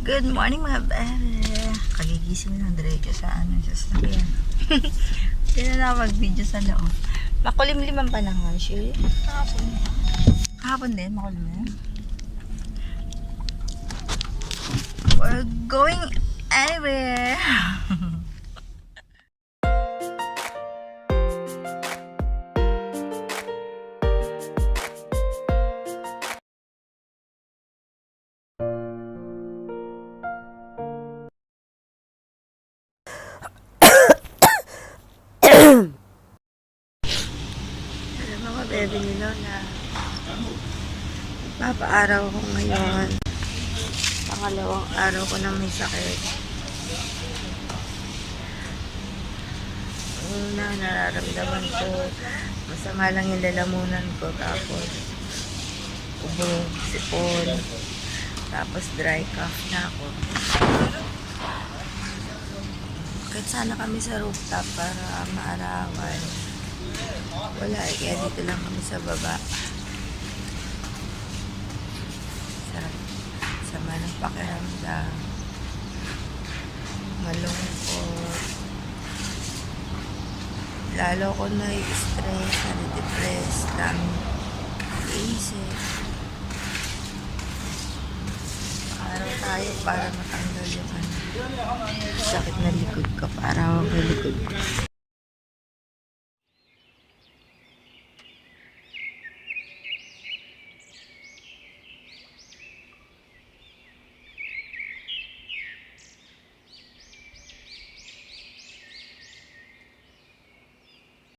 Good morning mga bebe. Kagigising lang diretso sa sasakyan. Hindi na mag-video sa loob. Makulimlim ang panahon, Shay. Kahapon. Kahapon din, makulimlim. We're going anywhere. Mga bebe ni Lola, papaaraw ko ngayon. Pangalawang araw ko na may sakit. Una, nararamdaman ko masama lang yung lalamunan ko, tapos ubo, sipon, tapos dry cough na ako. Kahit sana kami sa rooftop para maarawan. Wala eh, kaya dito lang kami sa baba. Sarap. Sama ng pakiramdam. Malungkot. Lalo ko na-stress, na-depress, daming isip. Araw tayo para matanggal yung sakit na likod ko. Para ako likod ko.